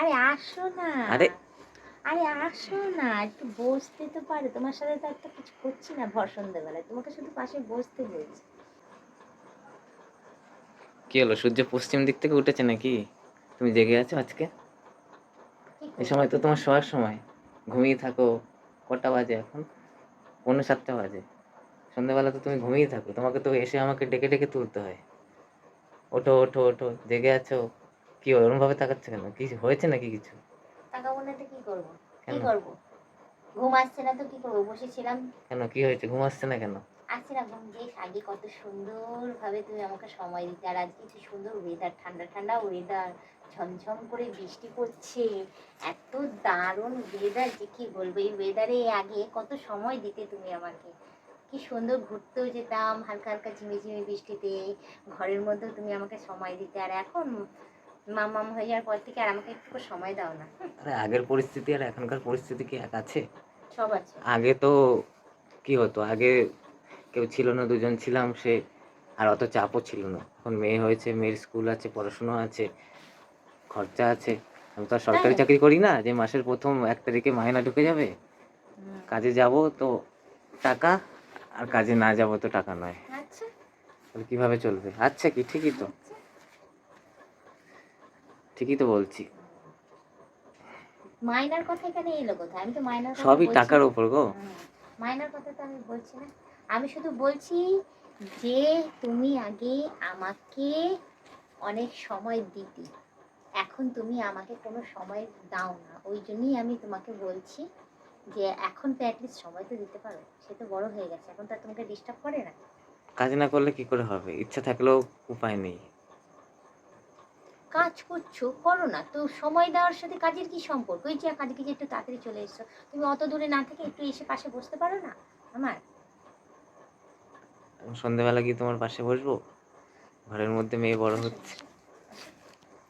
আরে আসো না। আরে আরে আসো না, একটু বসতে তো পারে। তোমার সাথে তো একটা কিছু করছি না ভর সন্ধ্যেবেলায়, তোমাকে শুধু পাশে বসতে বলছি। কি হলো, সূর্য পশ্চিম দিক থেকে উঠেছে নাকি? তুমি জেগে আছো আজকে? কি এই করবো? সময় তো তোমার শোয়ার সময়। ঘুমিয়ে থাকো। কটা বাজে এখন? 6:45 বাজে। সন্ধ্যাবেলা তো তুমি ঘুমিয়ে থাকো, তোমাকে তো এসে আমাকে ডেকে ডেকে তুলতে হয়। ওঠো ওঠো ওঠো, জেগে আছো? কি ওরকম ভাবে তাকাচ্ছ কেন? কিছু হয়েছে নাকি কিছু? তাকাবো না তো কি করবো? কি কেন? করবো? ঘুম আসছে না তো কি করবো? বসেছিলাম। কেন, কি হয়েছে? ঘুম আসছে না কেন? আসছে না ঘুম, যে আগে কত সুন্দর ভাবে তুমি আমাকে সময় দিতে, আর আজকে কি সুন্দর ওয়েদার, ঠান্ডা ঠান্ডা ওয়েদার, ঝমঝম করে বৃষ্টি পড়ছে, এত দারুণ ওয়েদার যে কি বলবো। এই ওয়েদারে আগে কত সময় দিতে তুমি আমাকে, কি সুন্দর ঘুরতেও যেতাম হালকা হালকা ঝিমিঝিমি বৃষ্টিতে, ঘরের মধ্যেও তুমি আমাকে সময় দিতে। আর এখন মামাম হয়ে যাওয়ার পর থেকে আর আমাকে একটু সময় দাও না। আরে আগের পরিস্থিতি আর এখনকার পরিস্থিতি কি এক আছে? সব আছে। আগে তো কি হতো, আগে কেউ ছিল না, দুজন ছিলাম, সে আর অত চাপও ছিল না। এখন মেয়ে হয়েছে, মেয়ের স্কুল আছে, পড়াশোনা আছে, খরচা আছে। আমি তো আর তাই সরকারি না? চাকরি করি না যে মাসের প্রথম 1 তারিখে মাইনা ঢুকে যাবে। হুম। কাজে যাব তো টাকা, আর কাজে না যাব তো টাকা নয়। আচ্ছা। তাহলে কিভাবে চলবে? আচ্ছা কি, ঠিকই তো, আচ্ছা। ঠিকই তো বলছি। মাইনার কথা এখানে এলো কোথায়? আমি তো মাইনার কথা সবই বলছি টাকার না। ওপর গো। হুম, মাইনার কথা তো আমি বলছি না। আমি শুধু বলছি যে তুমি আগে আমাকে অনেক সময় দিতে, এখন তুমি আমাকে কোনো সময় দাও না। ওই জন্যই আমি তোমাকে বলছি যে এখন তো অ্যাটলিস্ট সময় তো দিতে পারো। সে তো বড় হয়ে গেছে, এখন তো আর তোমাকে ডিস্টার্ব করে না। কাজ না করলে কি করে হবে? ইচ্ছা থাকলেও উপায় নেই। কাজ করছো, করো না তো। সময় দেওয়ার সাথে কাজের কি সম্পর্ক? ওই যে কাজে যে একটু তাড়াতাড়ি চলে এসছো, তুমি অত দূরে না থেকে একটু এসে পাশে বসতে পারো না আমার? এখন সন্ধ্যেবেলা গিয়ে তোমার পাশে বসবো? ঘরের মধ্যে মেয়ে বড় আসো না, হচ্ছে।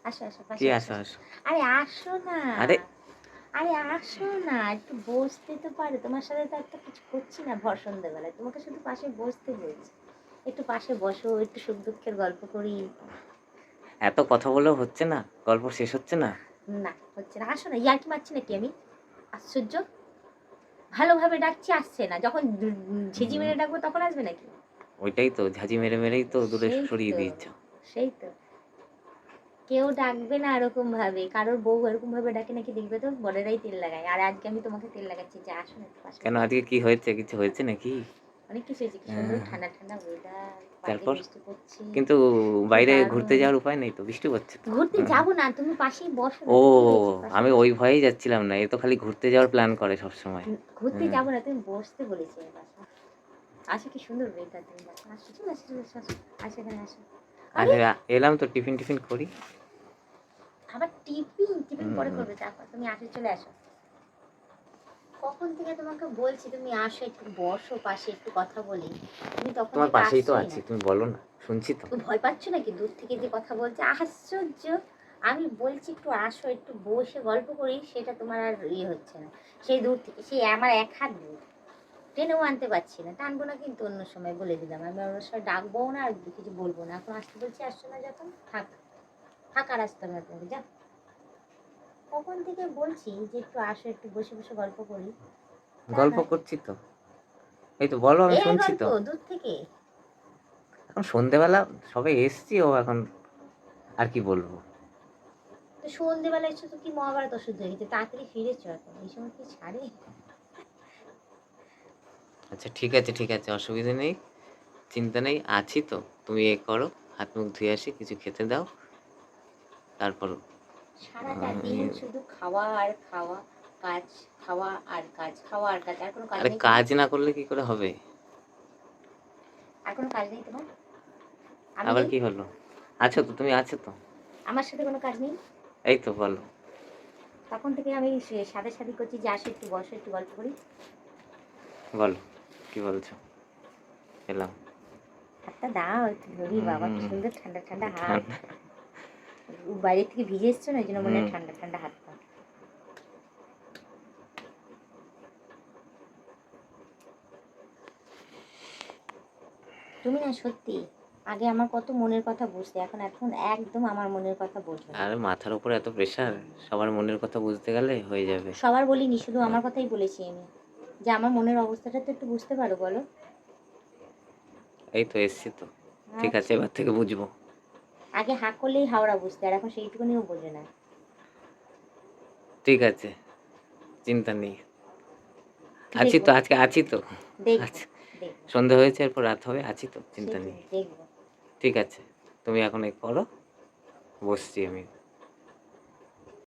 আসো আসো আসো, কি পাশে আসো আসো আসো। আসো? আরে আসো না। আরে আরে আসো না, একটু বসতে তো পারে। তোমার সাথে তো একটা কিছু করছি না ভর সন্ধ্যেবেলায়, তোমাকে শুধু পাশে বসতে বলছি। একটু পাশে বসো, একটু সুখ দুঃখের গল্প করি। এত কথা বলেও হচ্ছে না? গল্প শেষ হচ্ছে না? না হচ্ছে না, আসো না। ইয়ার্কি মারছি নাকি আমি? আশ্চর্য, ভালোভাবে ডাকছি আসছে না, যখন ঝিঝি হুম, মেরে ডাকবো তখন আসবে নাকি? ওইটাই তো, ঝাঁঝি মেরে মেরেই তো দূরে সেই সরিয়ে তো, দিয়েছ। সেই তো। কেউ ডাকবে না এরকম ভাবে, কারোর বউ এরকম ভাবে ডাকে নাকি দেখবে তো, বরেরাই তেল লাগায়। আর আজকে আমি তোমাকে তেল লাগাচ্ছি যে আসো না একটু পাশে কেন, বসো। আজকে কি হয়েছে? কিছু হয়েছে নাকি? অনেক কিছু হয়েছে, কি সুন্দর আহ, ঠান্ডা ঠান্ডা ওয়েদার, বাইরে তারপর? বৃষ্টি পড়ছে, কিন্তু কি বাইরে ঘুরতে দারুণ। যাওয়ার উপায় নেই তো, বৃষ্টি পড়ছে তো। ঘুরতে হুম। যাবো না, তুমি পাশেই বসো না ও, তো, কি হয়েছে পাশে আমি ওই বসো। ভয়েই যাচ্ছিলাম না, এ তো খালি ঘুরতে যাওয়ার প্ল্যান করে সব সময়। ঘুরতে হুম। যাবো না, তুমি বসতে বলেছি আমি পাশে। আসো, কি সুন্দর ওয়েদার, তুমি দেখো, আসো, চলে আসো চলে আসো, আসো আসো, এখানে আসো। আরে আচ্ছা, এলাম তো, টিফিন টিফিন করি। আবার টিফিন? টিফিন পরে হুম। করবে, দেখো তুমি আসো, চলে আসো। কখন থেকে তোমাকে বলছি তুমি আসো, একটু বসো পাশে, একটু কথা বলি, তুমি তখন তোমার থেকে পাশেই তো আসছোই আছি, না। তুমি বলো না, শুনছি তো। তুমি ভয় পাচ্ছ নাকি দূর থেকে যে কথা বলছে? আশ্চর্য। আমি বলছি একটু আসো, একটু বসে গল্প করি, সেটা তোমার আর ইয়ে হচ্ছে না। সেই দূর থেকে, সেই আমার এক হাত দূর, টেনেও আনতে পারছি না। টানবো না কিন্তু, অন্য সময় বলে দিলাম, আমি অন্য সময় ডাকবো না আর কিছু বলবো না। এখন আসতে বলছি, আসছো না যখন, থাক, থাক, আর আসতে হবে না তোমাকে, যা। কখন থেকে বলছি যে একটু আসো, একটু বসে বসে গল্প করি, তা গল্প নয়। করছি তো, এই তো বলো, আমি এই শুনছি গল্প তো। দূর থেকে। এখন সন্ধেবেলা সবে এসছি, ও এখন আর কি বলবো? তো সন্ধ্যেবেলা এসছো তো কি মহাভারত অশুদ্ধ হয়ে গেছে? তাড়াতাড়ি ফিরেছো, এখন এই সময় কি ছাড়ে? আচ্ছা ঠিক আছে ঠিক আছে, অসুবিধা নেই, চিন্তা নেই, আছি তো। তুমি এ করো, হাত মুখ ধুয়ে আসি, কিছু খেতে দাও, তারপর সারাটা এই, দিন শুধু খাওয়া আর খাওয়া, কাজ, খাওয়া আর কাজ, খাওয়া আর কাজ, আর কোনো কাজ আরে নেই তোমার? কাজ না করলে কি করে হবে? আর কোনো কাজ নেই তোমার? আমি আবার নেই? কি হলো? আছো তো, তুমি আছো তো। আমার সাথে কোনো কাজ নেই? এই তো বলো। তখন থেকে আমি সাথে সাথে করছি যে আসো, একটু বসো, একটু গল্প করি। বলো, কি বলছো? এলাম। হাতটা দাও একটু ধরি, বাবা কি হুম, সুন্দর ঠান্ডা ঠান্ডা হাত। ঠান্ডা। বাইরে থেকে ভিজে এসছো না, এই জন্য মনে হুম। হয় ঠান্ডা ঠান্ডা হাত পা। তুমি না সত্যি আগে আমার কত মনের কথা বুঝতে, এখন এখন একদম আমার মনের কথা বোঝো না। আর মাথার উপর এত প্রেশার, সবার মনের কথা বুঝতে গেলে হয়ে যাবে। সবার বলিনি, শুধু আমার কথাই বলেছি আমি, যে আমার মনের অবস্থাটা তো একটু বুঝতে পারো বলো। এই তো এসছি তো, ঠিক আছে, এবার থেকে বুঝবো। আগে হাঁ করলেই হাওড়া বুঝতে, আর এখন সেইটুকুনিও বোঝে না। ঠিক আছে, চিন্তা নেই, আছি তো, দেখবো আজকে আছি তো। দেখবো আচ্ছা, দেখবো, সন্ধে হয়েছে, এরপর রাত হবে, আছি তো, চিন্তা সেটাই নেই। দেখবো। ঠিক আছে, তুমি এখন এই করো, বসছি আমি।